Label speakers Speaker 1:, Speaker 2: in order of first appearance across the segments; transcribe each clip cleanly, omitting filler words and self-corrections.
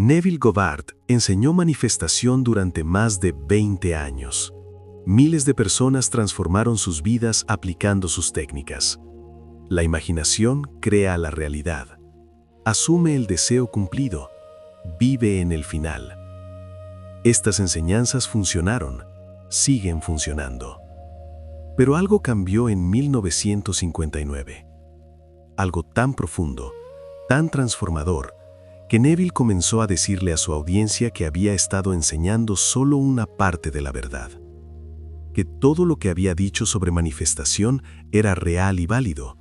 Speaker 1: Neville Goddard enseñó manifestación durante más de 20 años. Miles de personas transformaron sus vidas aplicando sus técnicas. La imaginación crea la realidad. Asume el deseo cumplido. Vive en el final. Estas enseñanzas funcionaron, siguen funcionando. Pero algo cambió en 1959. Algo tan profundo, tan transformador, que Neville comenzó a decirle a su audiencia que había estado enseñando solo una parte de la verdad. Que todo lo que había dicho sobre manifestación era real y válido,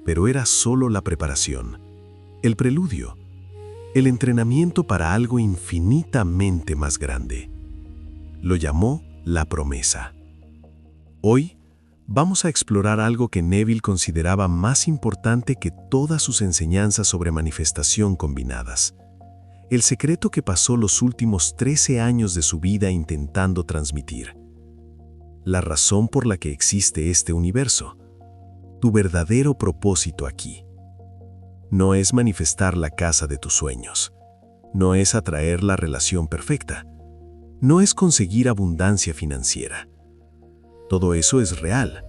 Speaker 1: pero era solo la preparación, el preludio, el entrenamiento para algo infinitamente más grande. Lo llamó la promesa. Hoy vamos a explorar algo que Neville consideraba más importante que todas sus enseñanzas sobre manifestación combinadas. El secreto que pasó los últimos 13 años de su vida intentando transmitir. La razón por la que existe este universo. Tu verdadero propósito aquí. No es manifestar la casa de tus sueños. No es atraer la relación perfecta. No es conseguir abundancia financiera. Todo eso es real.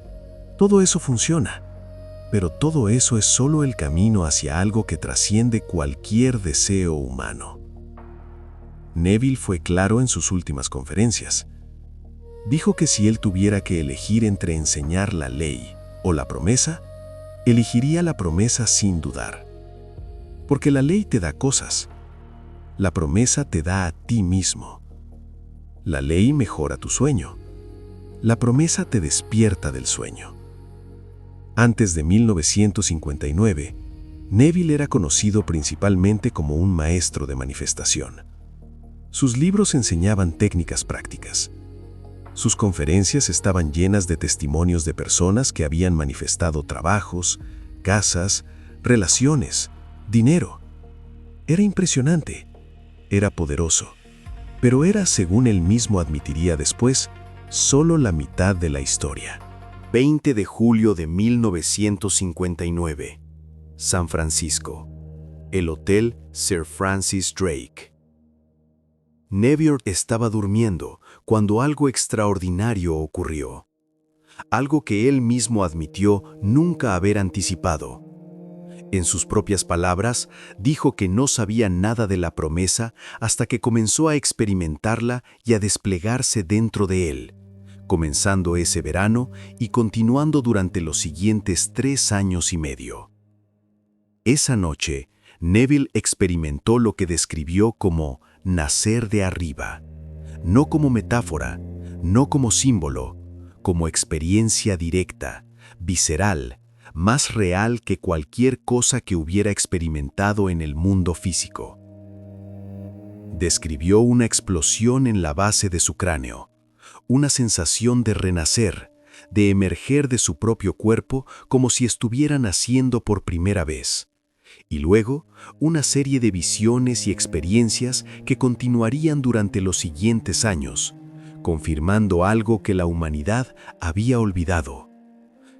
Speaker 1: Todo eso funciona. Pero todo eso es solo el camino hacia algo que trasciende cualquier deseo humano. Neville fue claro en sus últimas conferencias. Dijo que si él tuviera que elegir entre enseñar la ley o la promesa, elegiría la promesa sin dudar. Porque la ley te da cosas. La promesa te da a ti mismo. La ley mejora tu sueño. La promesa te despierta del sueño. Antes de 1959, Neville era conocido principalmente como un maestro de manifestación. Sus libros enseñaban técnicas prácticas. Sus conferencias estaban llenas de testimonios de personas que habían manifestado trabajos, casas, relaciones, dinero. Era impresionante, era poderoso, pero era, según él mismo admitiría después, solo la mitad de la historia. 20 de julio de 1959, San Francisco, el Hotel Sir Francis Drake. Neville estaba durmiendo cuando algo extraordinario ocurrió. Algo que él mismo admitió nunca haber anticipado. En sus propias palabras, dijo que no sabía nada de la promesa hasta que comenzó a experimentarla y a desplegarse dentro de él, comenzando ese verano y continuando durante los siguientes 3 años y medio. Esa noche, Neville experimentó lo que describió como nacer de arriba, no como metáfora, no como símbolo, como experiencia directa, visceral, más real que cualquier cosa que hubiera experimentado en el mundo físico. Describió una explosión en la base de su cráneo, una sensación de renacer, de emerger de su propio cuerpo como si estuviera naciendo por primera vez. Y luego, una serie de visiones y experiencias que continuarían durante los siguientes años, confirmando algo que la humanidad había olvidado,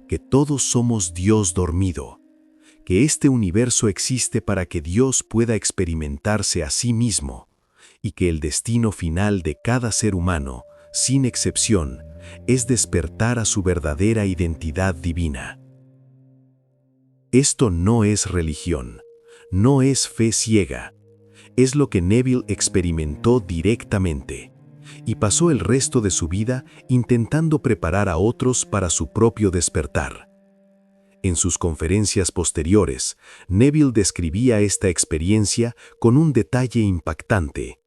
Speaker 1: que todos somos Dios dormido, que este universo existe para que Dios pueda experimentarse a sí mismo, y que el destino final de cada ser humano, sin excepción, es despertar a su verdadera identidad divina. Esto no es religión, no es fe ciega, es lo que Neville experimentó directamente, y pasó el resto de su vida intentando preparar a otros para su propio despertar. En sus conferencias posteriores, Neville describía esta experiencia con un detalle impactante.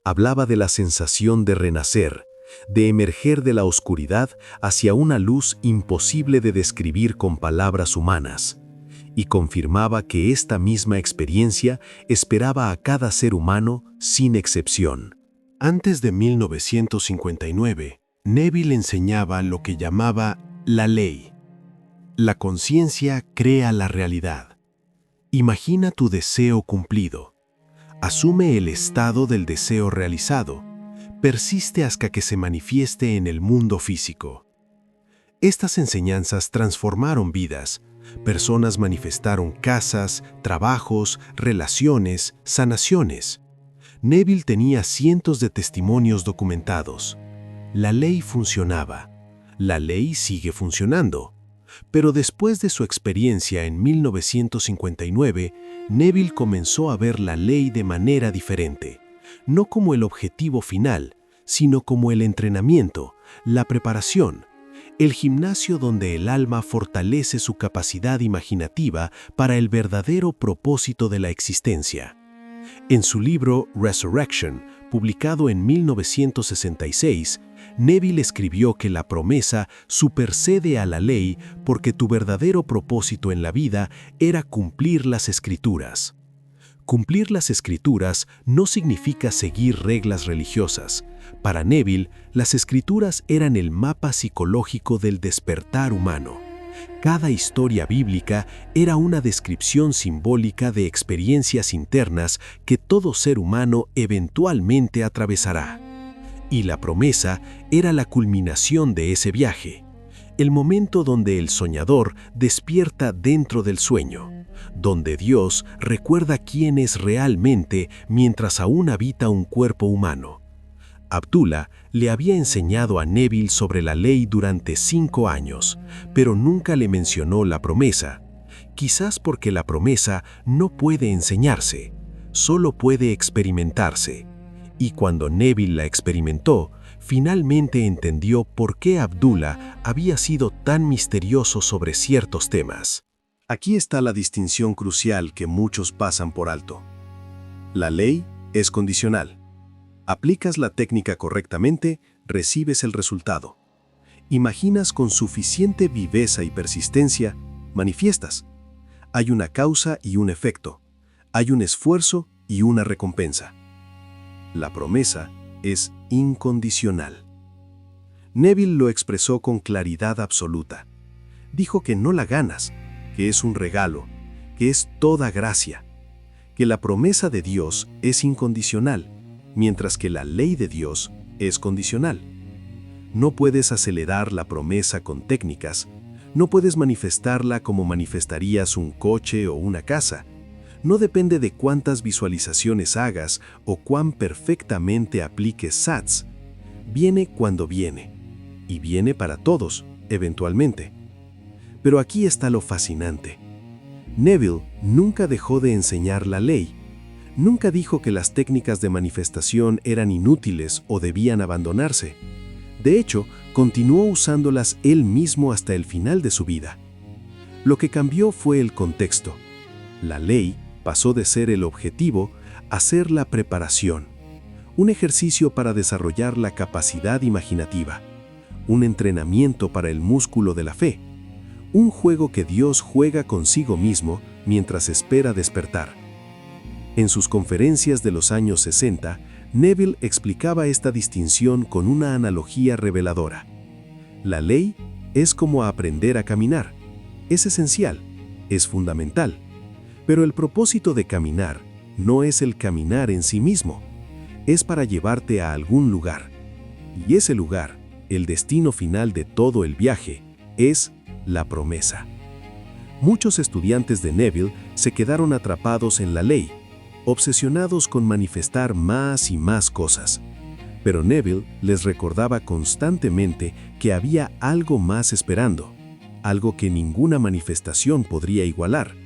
Speaker 1: Hablaba de la sensación de renacer, de emerger de la oscuridad hacia una luz imposible de describir con palabras humanas, y confirmaba que esta misma experiencia esperaba a cada ser humano sin excepción. Antes de 1959, Neville enseñaba lo que llamaba la ley. La conciencia crea la realidad. Imagina tu deseo cumplido. Asume el estado del deseo realizado. Persiste hasta que se manifieste en el mundo físico. Estas enseñanzas transformaron vidas. Personas manifestaron casas, trabajos, relaciones, sanaciones.
Speaker 2: Neville tenía cientos de testimonios documentados. La ley funcionaba. La ley sigue funcionando. Pero después de su experiencia en 1959, Neville comenzó a ver la ley de manera diferente, no como el objetivo final, sino como el entrenamiento, la preparación, el gimnasio donde el alma fortalece su capacidad imaginativa para el verdadero propósito de la existencia. En su libro Resurrection, publicado en 1966, Neville escribió que la promesa supersede a la ley porque tu verdadero propósito en la vida era cumplir las Escrituras. Cumplir las Escrituras no significa seguir reglas religiosas. Para Neville, las Escrituras eran el mapa psicológico del despertar humano. Cada historia bíblica era una descripción simbólica de experiencias internas que todo ser humano eventualmente atravesará. Y la promesa era la culminación de ese viaje, el momento donde el soñador despierta dentro del sueño, donde Dios recuerda quién es realmente mientras aún habita un cuerpo humano. Abdullah le había enseñado a Neville sobre la ley durante 5 años, pero nunca le mencionó la promesa, quizás porque la promesa no puede enseñarse, solo puede experimentarse. Y cuando Neville la experimentó, finalmente entendió por qué Abdullah había sido tan misterioso sobre ciertos temas.
Speaker 1: Aquí está la distinción crucial que muchos pasan por alto. La ley es condicional. Aplicas la técnica correctamente, recibes el resultado. Imaginas con suficiente viveza y persistencia, manifiestas. Hay una causa y un efecto. Hay un esfuerzo y una recompensa. La promesa es incondicional. Neville lo expresó con claridad absoluta. Dijo que no la ganas, que es un regalo, que es toda gracia, que la promesa de Dios es incondicional, mientras que la ley de Dios es condicional. No puedes acelerar la promesa con técnicas, no puedes manifestarla como manifestarías un coche o una casa. No depende de cuántas visualizaciones hagas o cuán perfectamente apliques SATs. Viene cuando viene, y viene para todos, eventualmente. Pero aquí está lo fascinante. Neville nunca dejó de enseñar la ley. Nunca dijo que las técnicas de manifestación eran inútiles o debían abandonarse. De hecho, continuó usándolas él mismo hasta el final de su vida. Lo que cambió fue el contexto. La ley pasó de ser el objetivo a ser la preparación, un ejercicio para desarrollar la capacidad imaginativa, un entrenamiento para el músculo de la fe, un juego que Dios juega consigo mismo mientras espera despertar. En sus conferencias de los años 60, Neville explicaba esta distinción con una analogía reveladora. La ley es como aprender a caminar. Es esencial, es fundamental. Pero el propósito de caminar no es el caminar en sí mismo. Es para llevarte a algún lugar. Y ese lugar, el destino final de todo el viaje, es la promesa. Muchos estudiantes de Neville se quedaron atrapados en la ley, obsesionados con manifestar más y más cosas. Pero Neville les recordaba constantemente que había algo más esperando, algo que ninguna manifestación podría igualar,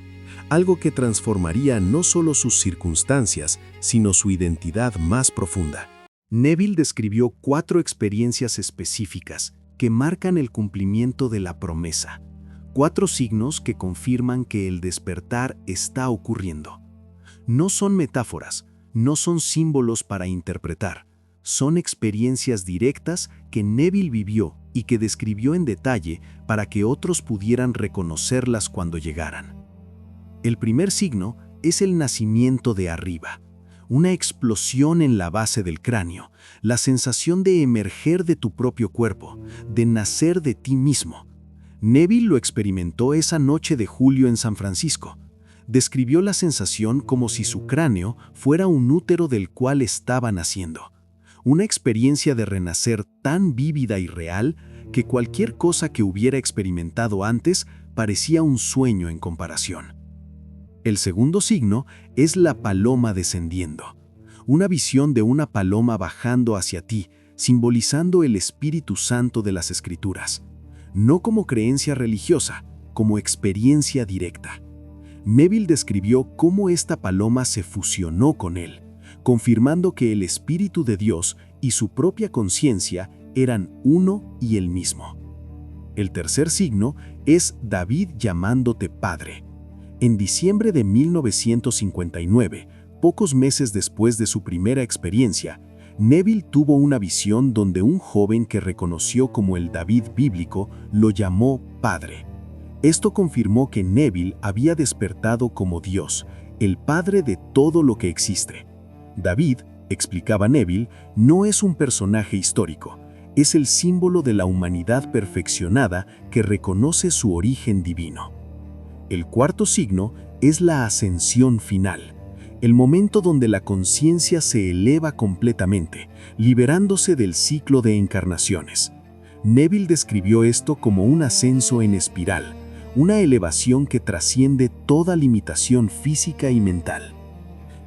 Speaker 1: algo que transformaría no solo sus circunstancias, sino su identidad más profunda. Neville describió 4 experiencias específicas que marcan el cumplimiento de la promesa, 4 signos que confirman que el despertar está ocurriendo. No son metáforas, no son símbolos para interpretar, son experiencias directas que Neville vivió y que describió en detalle para que otros pudieran reconocerlas cuando llegaran. El primer signo es el nacimiento de arriba, una explosión en la base del cráneo, la sensación de emerger de tu propio cuerpo, de nacer de ti mismo. Neville lo experimentó esa noche de julio en San Francisco. Describió la sensación como si su cráneo fuera un útero del cual estaba naciendo. Una experiencia de renacer tan vívida y real que cualquier cosa que hubiera experimentado antes parecía un sueño en comparación. El segundo signo es la paloma descendiendo, una visión de una paloma bajando hacia ti, simbolizando el Espíritu Santo de las Escrituras, no como creencia religiosa, como experiencia directa. Neville describió cómo esta paloma se fusionó con él, confirmando que el Espíritu de Dios y su propia conciencia eran uno y el mismo. El tercer signo es David llamándote Padre. En diciembre de 1959, pocos meses después de su primera experiencia, Neville tuvo una visión donde un joven que reconoció como el David bíblico lo llamó Padre. Esto confirmó que Neville había despertado como Dios, el Padre de todo lo que existe. David, explicaba Neville, no es un personaje histórico, es el símbolo de la humanidad perfeccionada que reconoce su origen divino. El cuarto signo es la ascensión final, el momento donde la conciencia se eleva completamente, liberándose del ciclo de encarnaciones. Neville describió esto como un ascenso en espiral, una elevación que trasciende toda limitación física y mental.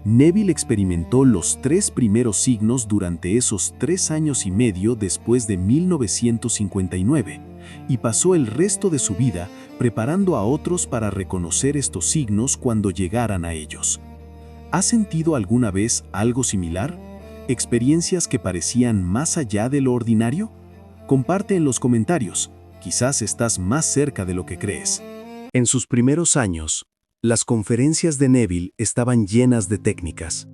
Speaker 1: Neville experimentó los 3 primeros signos durante esos 3 años y medio después de 1959 y pasó el resto de su vida preparando a otros para reconocer estos signos cuando llegaran a ellos. ¿Has sentido alguna vez algo similar? ¿Experiencias que parecían más allá de lo ordinario? Comparte en los comentarios. Quizás estás más cerca de lo que crees. En sus primeros años, las conferencias de Neville estaban llenas de técnicas.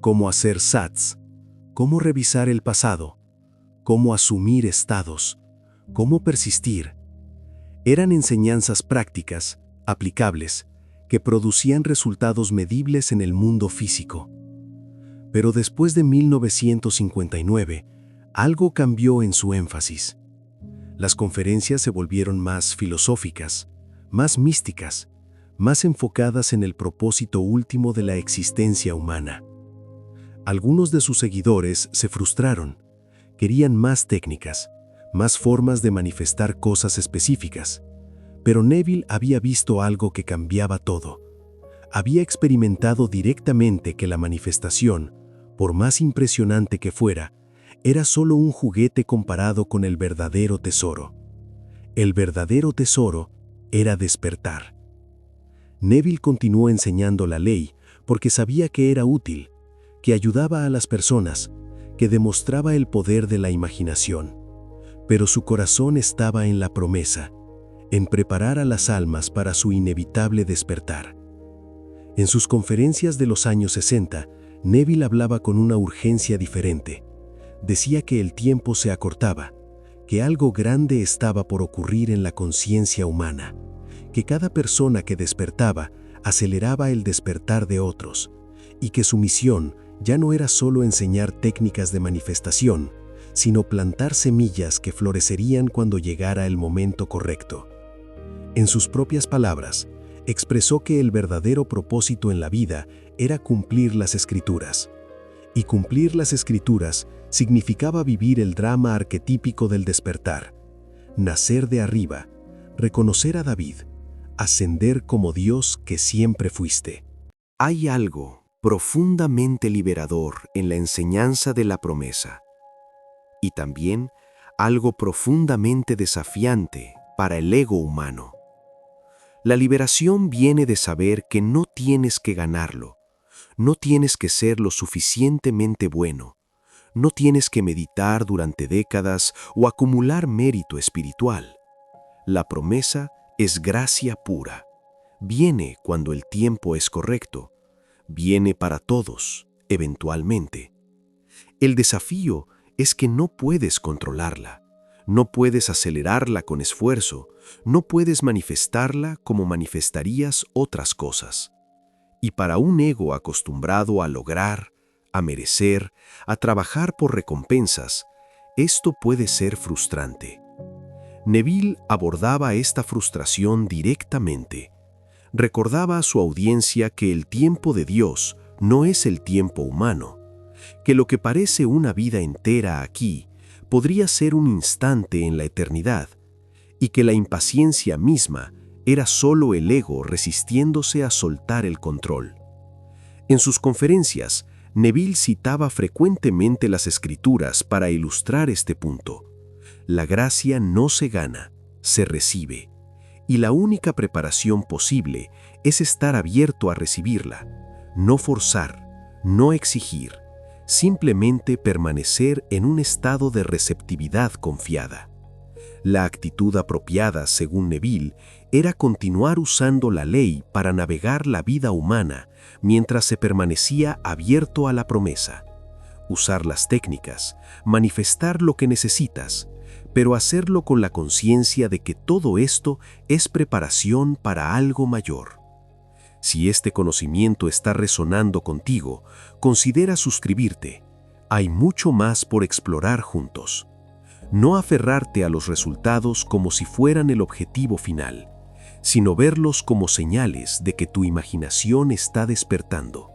Speaker 1: Cómo hacer SATs, cómo revisar el pasado, cómo asumir estados, cómo persistir. Eran enseñanzas prácticas, aplicables, que producían resultados medibles en el mundo físico. Pero después de 1959, algo cambió en su énfasis. Las conferencias se volvieron más filosóficas, más místicas, más enfocadas en el propósito último de la existencia humana. Algunos de sus seguidores se frustraron, querían más técnicas, más formas de manifestar cosas específicas, pero Neville había visto algo que cambiaba todo. Había experimentado directamente que la manifestación, por más impresionante que fuera, era solo un juguete comparado con el verdadero tesoro. El verdadero tesoro era despertar. Neville continuó enseñando la ley porque sabía que era útil, que ayudaba a las personas, que demostraba el poder de la imaginación. Pero su corazón estaba en la promesa, en preparar a las almas para su inevitable despertar. En sus conferencias de los años 60, Neville hablaba con una urgencia diferente. Decía que el tiempo se acortaba, que algo grande estaba por ocurrir en la conciencia humana, que cada persona que despertaba aceleraba el despertar de otros, y que su misión ya no era solo enseñar técnicas de manifestación, sino plantar semillas que florecerían cuando llegara el momento correcto. En sus propias palabras, expresó que el verdadero propósito en la vida era cumplir las Escrituras. Y cumplir las Escrituras significaba vivir el drama arquetípico del despertar, nacer de arriba, reconocer a David, ascender como Dios que siempre fuiste. Hay algo profundamente liberador en la enseñanza de la promesa, y también algo profundamente desafiante para el ego humano. La liberación viene de saber que no tienes que ganarlo, no tienes que ser lo suficientemente bueno, no tienes que meditar durante décadas o acumular mérito espiritual. La promesa es gracia pura. Viene cuando el tiempo es correcto. Viene para todos, eventualmente. El desafío es que no puedes controlarla, no puedes acelerarla con esfuerzo, no puedes manifestarla como manifestarías otras cosas. Y para un ego acostumbrado a lograr, a merecer, a trabajar por recompensas, esto puede ser frustrante. Neville abordaba esta frustración directamente. Recordaba a su audiencia que el tiempo de Dios no es el tiempo humano, que lo que parece una vida entera aquí podría ser un instante en la eternidad, y que la impaciencia misma era solo el ego resistiéndose a soltar el control. En sus conferencias,
Speaker 2: Neville citaba frecuentemente las Escrituras para ilustrar este punto. La gracia no se gana, se recibe, y la única preparación posible es estar abierto a recibirla, no forzar, no exigir, simplemente permanecer en un estado de receptividad confiada. La actitud apropiada, según Neville, era continuar usando la ley para navegar la vida humana mientras se permanecía abierto a la promesa. Usar las técnicas, manifestar lo que necesitas, pero hacerlo con la conciencia de que todo esto es preparación para algo mayor. Si este conocimiento está resonando contigo, considera suscribirte. Hay mucho más por explorar juntos. No aferrarte a los resultados como si fueran el objetivo final, sino verlos como señales de que tu imaginación está despertando,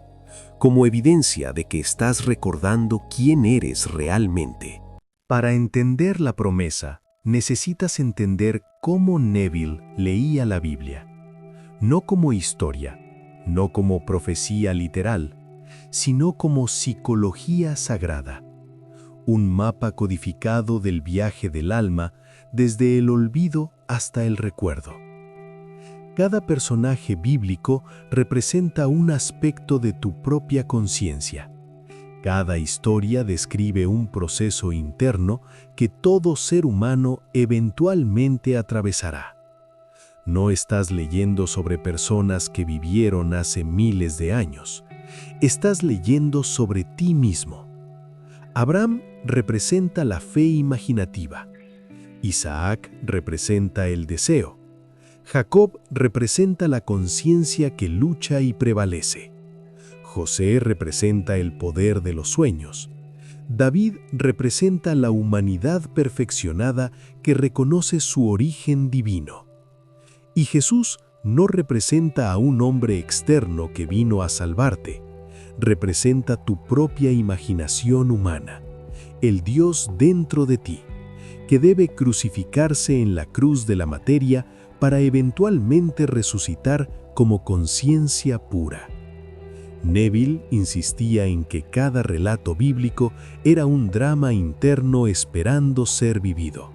Speaker 2: como evidencia de que estás recordando quién eres realmente.
Speaker 1: Para entender la promesa, necesitas entender cómo Neville leía la Biblia. No como historia, no como profecía literal, sino como psicología sagrada. Un mapa codificado del viaje del alma desde el olvido hasta el recuerdo. Cada personaje bíblico representa un aspecto de tu propia conciencia. Cada historia describe un proceso interno que todo ser humano eventualmente atravesará. No estás leyendo sobre personas que vivieron hace miles de años. Estás leyendo sobre ti mismo. Abraham representa la fe imaginativa. Isaac representa el deseo. Jacob representa la conciencia que lucha y prevalece. José representa el poder de los sueños. David representa la humanidad perfeccionada que reconoce su origen divino. Y Jesús no representa a un hombre externo que vino a salvarte. Representa tu propia imaginación humana, el Dios dentro de ti, que debe crucificarse en la cruz de la materia para eventualmente resucitar como conciencia pura. Neville insistía en que cada relato bíblico era un drama interno esperando ser vivido.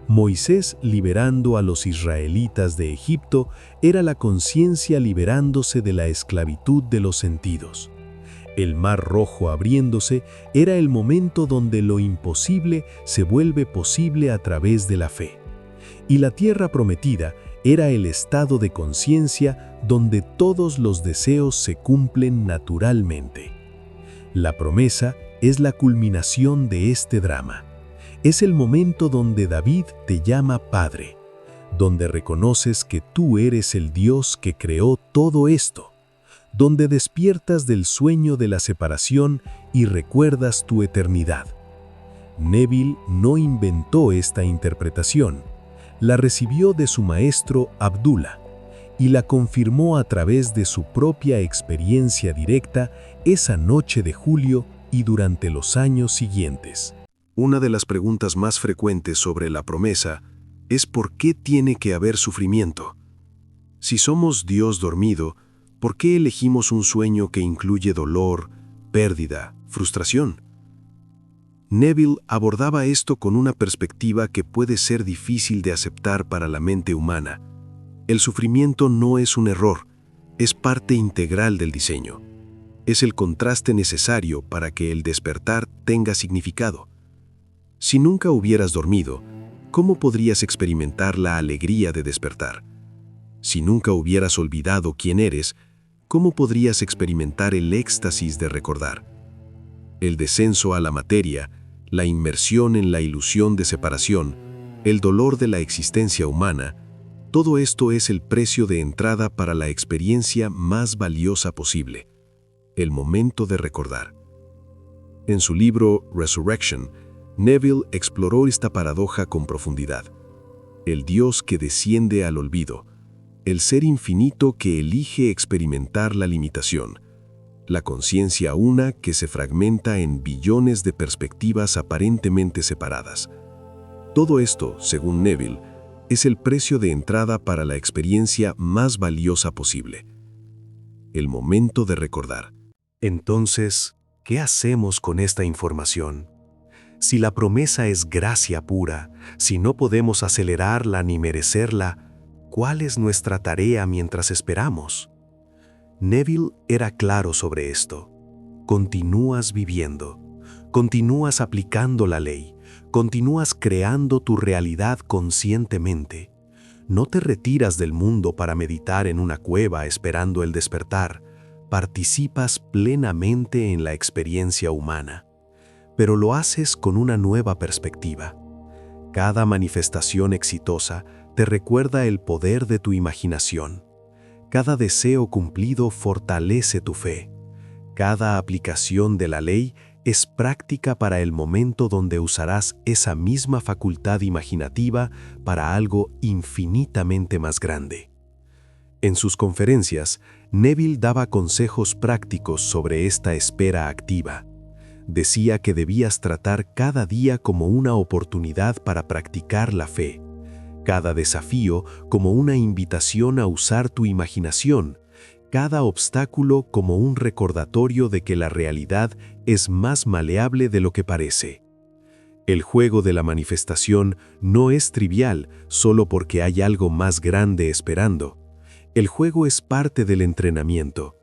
Speaker 1: Moisés liberando a los israelitas de Egipto era la conciencia liberándose de la esclavitud de los sentidos. El Mar Rojo abriéndose era el momento donde lo imposible se vuelve posible a través de la fe. Y la tierra prometida era el estado de conciencia donde todos los deseos se cumplen naturalmente. La promesa es la culminación de este drama. Es el momento donde David te llama Padre, donde reconoces que tú eres el Dios que creó todo esto, donde despiertas del sueño de la separación y recuerdas tu eternidad. Neville no inventó esta interpretación, la recibió de su maestro Abdullah y la confirmó a través de su propia experiencia directa esa noche de julio y durante los años siguientes. Una de las preguntas más frecuentes sobre la promesa es ¿por qué tiene que haber sufrimiento? Si somos Dios dormido, ¿por qué elegimos un sueño que incluye dolor, pérdida, frustración? Neville abordaba esto con una perspectiva que puede ser difícil de aceptar para la mente humana. El sufrimiento no es un error, es parte integral del diseño. Es el contraste necesario para que el despertar tenga significado. Si nunca hubieras dormido, ¿cómo podrías experimentar la alegría de despertar? Si nunca hubieras olvidado quién eres, ¿cómo podrías experimentar el éxtasis de recordar? El descenso a la materia, la inmersión en la ilusión de separación, el dolor de la existencia humana, todo esto es el precio de entrada para la experiencia más valiosa posible, el momento de recordar. En su libro Resurrection, Neville exploró esta paradoja con profundidad. El Dios que desciende al olvido, el ser infinito que elige experimentar la limitación, la conciencia una que se fragmenta en billones de perspectivas aparentemente separadas. Todo esto, según Neville, es el precio de entrada para la experiencia más valiosa posible. El momento de recordar. Entonces, ¿Qué hacemos con esta información? Si la promesa es gracia pura, si no podemos acelerarla ni merecerla, ¿cuál es nuestra tarea mientras esperamos? Neville era claro sobre esto. Continúas viviendo, continúas aplicando la ley, continúas creando tu realidad conscientemente. No te retiras del mundo para meditar en una cueva esperando el despertar. Participas plenamente en la experiencia humana, pero lo haces con una nueva perspectiva. Cada manifestación exitosa te recuerda el poder de tu imaginación. Cada deseo cumplido fortalece tu fe. Cada aplicación de la ley es práctica para el momento donde usarás esa misma facultad imaginativa para algo infinitamente más grande. En sus conferencias, Neville daba consejos prácticos sobre esta espera activa. Decía que debías tratar cada día como una oportunidad para practicar la fe, cada desafío como una invitación a usar tu imaginación, cada obstáculo como un recordatorio de que la realidad es más maleable de lo que parece. El juego de la manifestación no es trivial solo porque hay algo más grande esperando. El juego es parte del entrenamiento.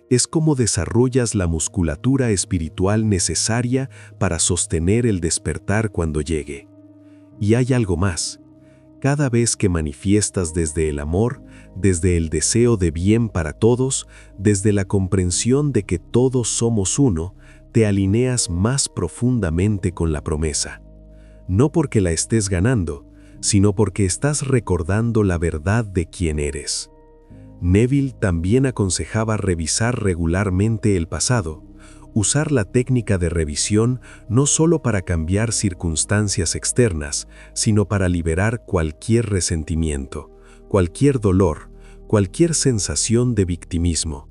Speaker 1: Es como desarrollas la musculatura espiritual necesaria para sostener el despertar cuando llegue. Y hay algo más. Cada vez que manifiestas desde el amor, desde el deseo de bien para todos, desde la comprensión de que todos somos uno, te alineas más profundamente con la promesa. No porque la estés ganando, sino porque estás recordando la verdad de quién eres. Neville también aconsejaba revisar regularmente el pasado, usar la técnica de revisión no solo para cambiar circunstancias externas, sino para liberar cualquier resentimiento, cualquier dolor, cualquier sensación de victimismo,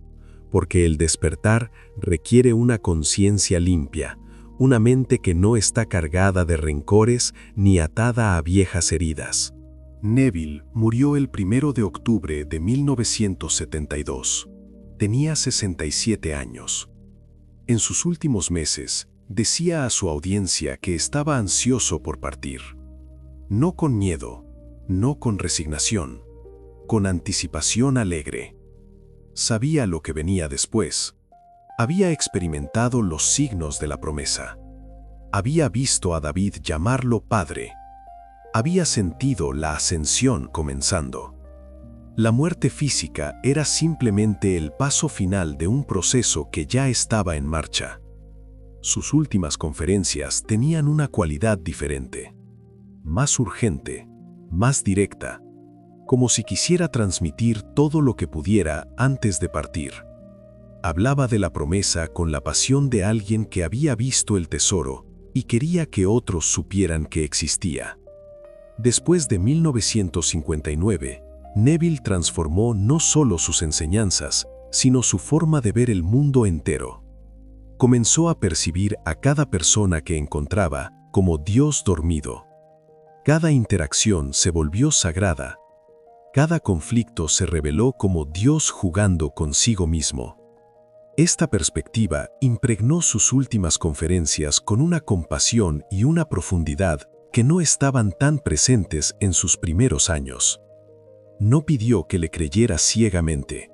Speaker 1: porque el despertar requiere una conciencia limpia, una mente que no está cargada de rencores ni atada a viejas heridas.
Speaker 2: Neville murió el 1 de octubre de 1972. Tenía 67 años. En sus últimos meses, decía a su audiencia que estaba ansioso por partir. No con miedo, no con resignación, con anticipación alegre. Sabía lo que venía después. Había experimentado los signos de la promesa. Había visto a David llamarlo padre. Había sentido la ascensión comenzando. La muerte física era simplemente el paso final de un proceso que ya estaba en marcha. Sus últimas conferencias tenían una cualidad diferente, más urgente, más directa, como si quisiera transmitir todo lo que pudiera antes de partir. Hablaba de la promesa con la pasión de alguien que había visto el tesoro y quería que otros supieran que existía. Después de 1959, Neville transformó no solo sus enseñanzas, sino su forma de ver el mundo entero. Comenzó a percibir a cada persona que encontraba como Dios dormido. Cada interacción se volvió sagrada. Cada conflicto se reveló como Dios jugando consigo mismo. Esta perspectiva impregnó sus últimas conferencias con una compasión y una profundidad que no estaban tan presentes en sus primeros años. No pidió que le creyera ciegamente.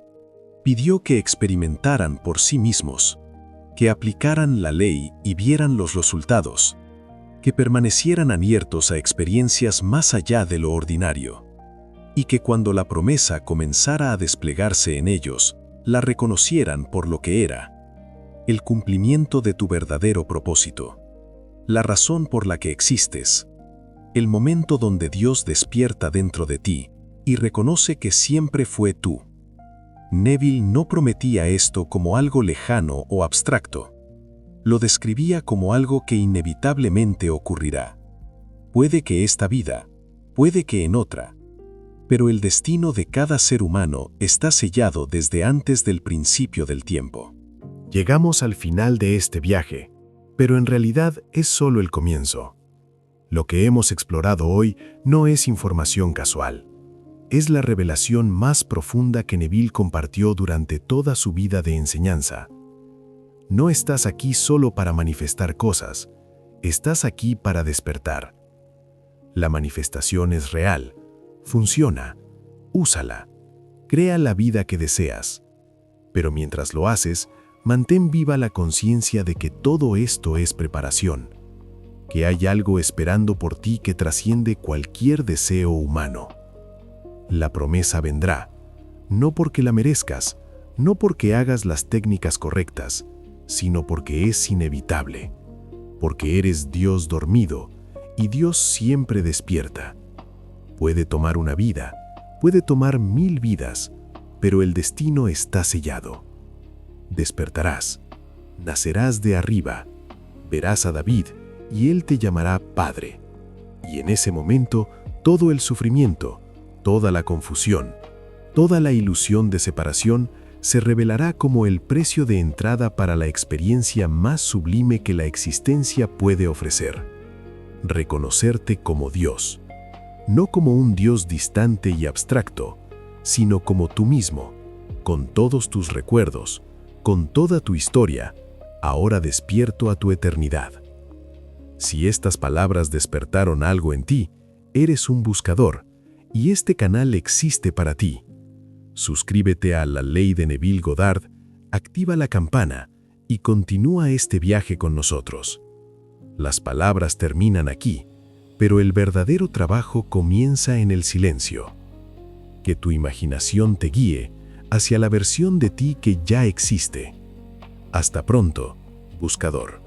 Speaker 2: Pidió que experimentaran por sí mismos, que aplicaran la ley y vieran los resultados, que permanecieran abiertos a experiencias más allá de lo ordinario, y que cuando la promesa comenzara a desplegarse en ellos, la reconocieran por lo que era, el cumplimiento de tu verdadero propósito, la razón por la que existes, el momento donde Dios despierta dentro de ti y reconoce que siempre fue tú. Neville no prometía esto como algo lejano o abstracto. Lo describía como algo que inevitablemente ocurrirá. Puede que esta vida, puede que en otra, pero el destino de cada ser humano está sellado desde antes del principio del tiempo. Llegamos al final de este viaje, pero en realidad es solo el comienzo. Lo que hemos explorado hoy no es información casual. Es la revelación más profunda que Neville compartió durante toda su vida de enseñanza.
Speaker 1: No estás aquí solo para manifestar cosas, estás aquí para despertar. La manifestación es real, funciona, úsala, crea la vida que deseas. Pero mientras lo haces, mantén viva la conciencia de que todo esto es preparación, que hay algo esperando por ti que trasciende cualquier deseo humano. La promesa vendrá, no porque la merezcas, no porque hagas las técnicas correctas, sino porque es inevitable, porque eres Dios dormido y Dios siempre despierta. Puede tomar una vida, puede tomar 1000 vidas, pero el destino está sellado. Despertarás, nacerás de arriba, verás a David y él te llamará Padre. Y en ese momento, todo el sufrimiento, toda la confusión, toda la ilusión de separación se revelará como el precio de entrada para la experiencia más sublime que la existencia puede ofrecer. Reconocerte como Dios, no como un Dios distante y abstracto, sino como tú mismo, con todos tus recuerdos, con toda tu historia, ahora despierto a tu eternidad. Si estas palabras despertaron algo en ti, eres un buscador, y este canal existe para ti. Suscríbete a La Ley de Neville Goddard, activa la campana y continúa este viaje con nosotros. Las palabras terminan aquí, pero el verdadero trabajo comienza en el silencio. Que tu imaginación te guíe hacia la versión de ti que ya existe. Hasta pronto, buscador.